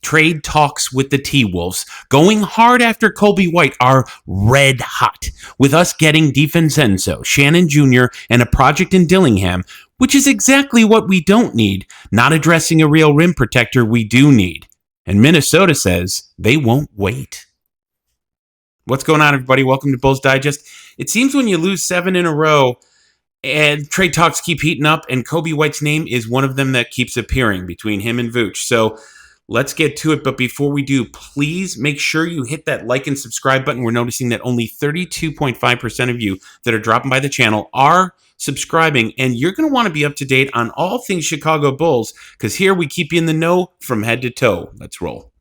trade talks with the T-Wolves, going hard after Coby White, are red hot, with us getting DiVincenzo, Shannon Jr., and a project in Dillingham, which is exactly what we don't need, not addressing a real rim protector we do need. And Minnesota says they won't wait. What's going on, everybody? Welcome to Bulls Digest. It seems when you lose 7 in a row and trade talks keep heating up, and Coby White's name is one of them that keeps appearing between him and Vooch. So let's get to it. But before we do, please make sure you hit that like and subscribe button. We're noticing that only 32.5% of you that are dropping by the channel are subscribing, and you're going to want to be up to date on all things Chicago Bulls, because here we keep you in the know from head to toe. Let's roll.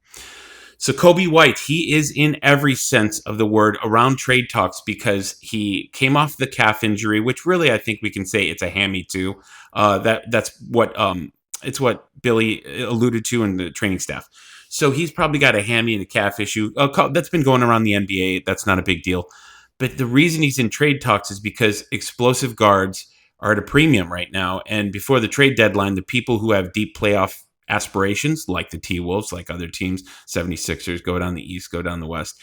So Coby White, he is in every sense of the word around trade talks because he came off the calf injury, which really I think we can say it's a hammy too. That's what it's what Billy alluded to in the training staff. So he's probably got a hammy and a calf issue. That's been going around the NBA. That's not a big deal. But the reason he's in trade talks is because explosive guards are at a premium right now. And before the trade deadline, the people who have deep playoff aspirations, like the T-Wolves, like other teams, 76ers, go down the East, go down the West,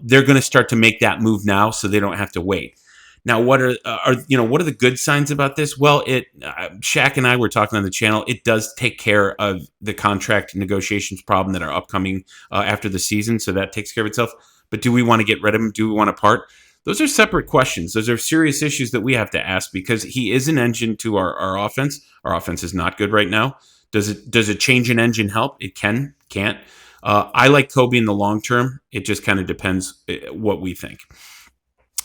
they're going to start to make that move now so they don't have to wait. Now, what are the good signs about this? Well, Shaq and I were talking on the channel. It does take care of the contract negotiations problem that are upcoming after the season, so that takes care of itself. But do we want to get rid of him? Do we want to part? Those are separate questions. Those are serious issues that we have to ask because he is an engine to our offense. Our offense is not good right now. Does a change in engine help? It can't. I like Coby in the long term. It just kind of depends what we think.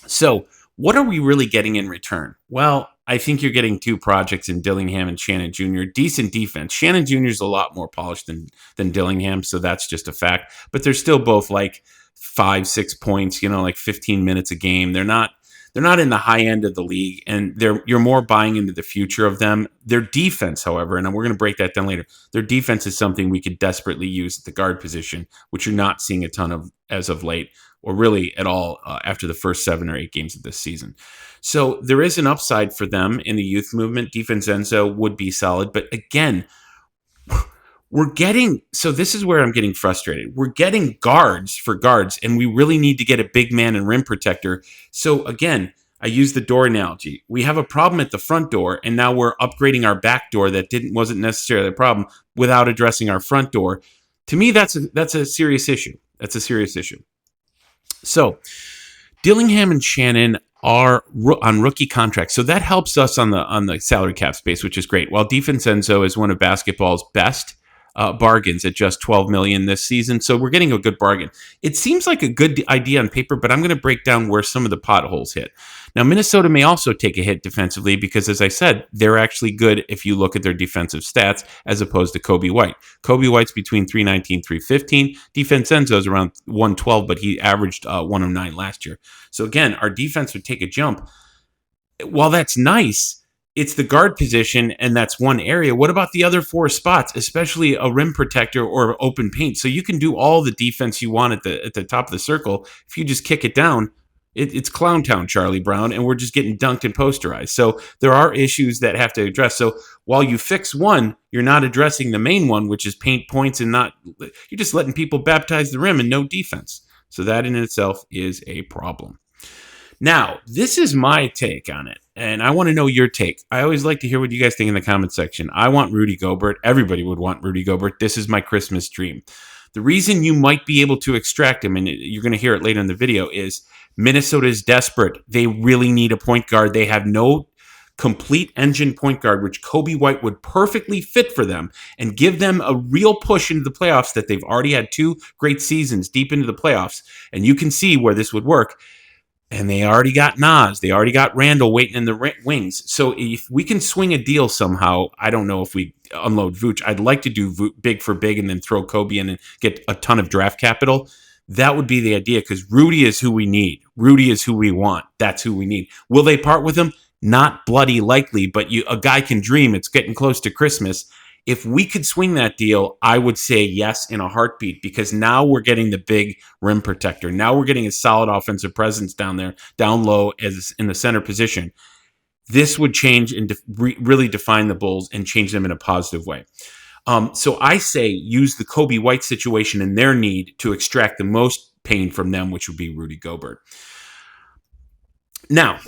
So what are we really getting in return? Well, I think you're getting 2 projects in Dillingham and Shannon Jr. Decent defense. Shannon Jr. is a lot more polished than Dillingham, so that's just a fact. But they're still both like 5-6 points, like 15 minutes a game. They're not in the high end of the league, and you're more buying into the future of them. Their defense, however, and we're going to break that down later, their defense is something we could desperately use at the guard position, which you're not seeing a ton of as of late, or really at all after the first 7 or 8 games of this season. So there is an upside for them in the youth movement. DiVincenzo would be solid, but again, so this is where I'm getting frustrated. We're getting guards for guards, and we really need to get a big man and rim protector. So again, I use the door analogy. We have a problem at the front door, and now we're upgrading our back door that wasn't necessarily a problem without addressing our front door. To me, that's a serious issue. That's a serious issue. So Dillingham and Shannon are on rookie contracts, so that helps us on the salary cap space, which is great. While DiVincenzo is one of basketball's best bargains at just $12 million this season, so we're getting a good bargain. It seems like a good idea on paper, but I'm going to break down where some of the potholes hit. Now, Minnesota may also take a hit defensively because, as I said, they're actually good if you look at their defensive stats as opposed to Coby White. Coby White's between 319, 315. DiVincenzo's around 112, but he averaged 109 last year. So again, our defense would take a jump. While that's nice, it's the guard position, and that's one area. What about the other 4 spots, especially a rim protector or open paint? So you can do all the defense you want at the top of the circle. If you just kick it down, it's Clown Town, Charlie Brown, and we're just getting dunked and posterized. So there are issues that have to address. So while you fix one, you're not addressing the main one, which is paint points, and you're just letting people baptize the rim and no defense. So that in itself is a problem. Now, this is my take on it, and I want to know your take. I always like to hear what you guys think in the comment section. I want Rudy Gobert. Everybody would want Rudy Gobert. This is my Christmas dream. The reason you might be able to extract him, and you're going to hear it later in the video, is Minnesota is desperate. They really need a point guard. They have no complete engine point guard, which Coby White would perfectly fit for them and give them a real push into the playoffs that they've already had 2 great seasons deep into the playoffs. And you can see where this would work. And they already got Nas. They already got Randall waiting in the wings. So if we can swing a deal somehow, I don't know if we unload Vooch. I'd like to do big for big and then throw Coby in and get a ton of draft capital. That would be the idea because Rudy is who we need. Rudy is who we want. That's who we need. Will they part with him? Not bloody likely, but a guy can dream. It's getting close to Christmas. If we could swing that deal, I would say yes in a heartbeat because now we're getting the big rim protector. Now we're getting a solid offensive presence down there, down low as in the center position. This would change and really define the Bulls and change them in a positive way. So I say use the Coby White situation and their need to extract the most pain from them, which would be Rudy Gobert. Now,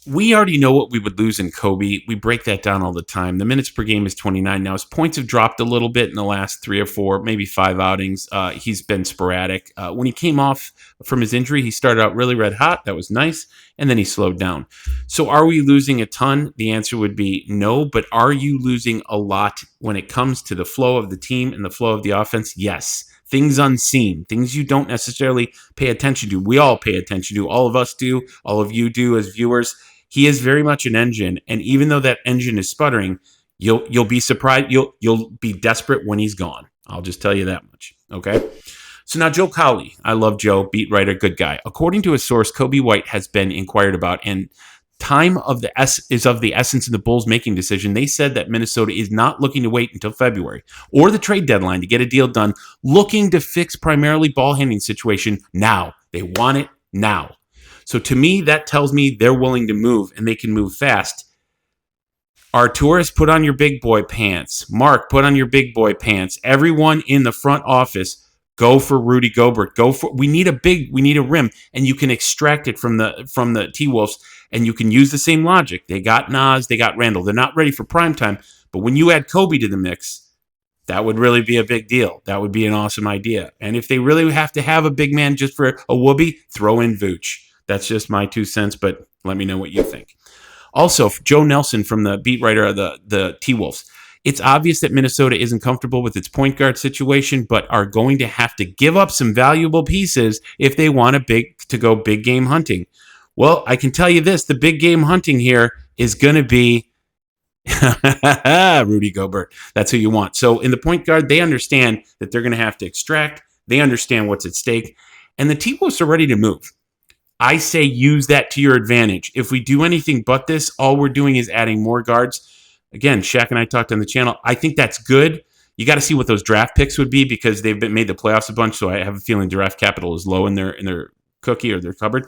we already know what we would lose in Coby. We break that down all the time. The minutes per game is 29. Now, his points have dropped a little bit in the last 3 or 4, maybe 5 outings. He's been sporadic. When he came off from his injury, he started out really red hot. That was nice. And then he slowed down. So are we losing a ton? The answer would be no. But are you losing a lot when it comes to the flow of the team and the flow of the offense? Yes. Things unseen, things you don't necessarily pay attention to. We all pay attention to. All of us do. All of you do as viewers. He is very much an engine, and even though that engine is sputtering, you'll be surprised. You'll be desperate when he's gone. I'll just tell you that much. Okay. So now Joe Cowley. I love Joe, beat writer, good guy. According to a source, Coby White has been inquired about, and time is of the essence in the Bulls making decision. They said that Minnesota is not looking to wait until February or the trade deadline to get a deal done, looking to fix primarily ball handling situation now. They want it now. So to me, that tells me they're willing to move and they can move fast. Arturas, put on your big boy pants. Mark, put on your big boy pants. Everyone in the front office, go for Rudy Gobert. We need a rim, and you can extract it from the T-Wolves, and you can use the same logic. They got Nas, they got Randall. They're not ready for prime time, but when you add Coby to the mix, that would really be a big deal. That would be an awesome idea. And if they really have to have a big man just for a whoopee, throw in Vooch. That's just my 2 cents, but let me know what you think. Also, Joe Nelson from the beat writer of the T-Wolves. It's obvious that Minnesota isn't comfortable with its point guard situation, but are going to have to give up some valuable pieces if they want to go big game hunting. Well, I can tell you this, the big game hunting here is going to be Rudy Gobert. That's who you want. So in the point guard, they understand that they're going to have to extract. They understand what's at stake, and the T-Wolves are ready to move. I say use that to your advantage. If we do anything but this, all we're doing is adding more guards. Again, Shaq and I talked on the channel. I think that's good. You got to see what those draft picks would be because they've made the playoffs a bunch, so I have a feeling draft capital is low in their cookie or their cupboard.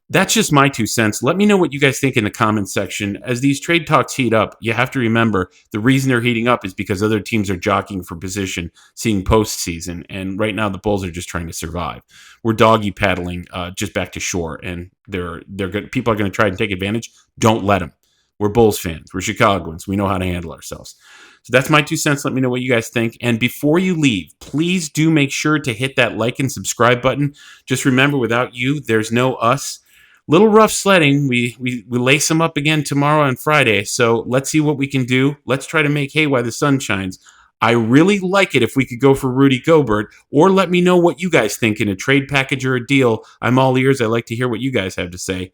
That's just my 2 cents. Let me know what you guys think in the comments section. As these trade talks heat up, you have to remember the reason they're heating up is because other teams are jockeying for position, seeing postseason, and right now the Bulls are just trying to survive. We're doggy paddling just back to shore, and people are going to try and take advantage. Don't let them. We're Bulls fans. We're Chicagoans. We know how to handle ourselves. So that's my 2 cents. Let me know what you guys think. And before you leave, please do make sure to hit that like and subscribe button. Just remember, without you, there's no us. Little rough sledding. We lace them up again tomorrow and Friday. So let's see what we can do. Let's try to make hay while the sun shines. I really like it if we could go for Rudy Gobert, or let me know what you guys think in a trade package or a deal. I'm all ears. I like to hear what you guys have to say.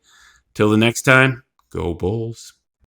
Till the next time, go Bulls.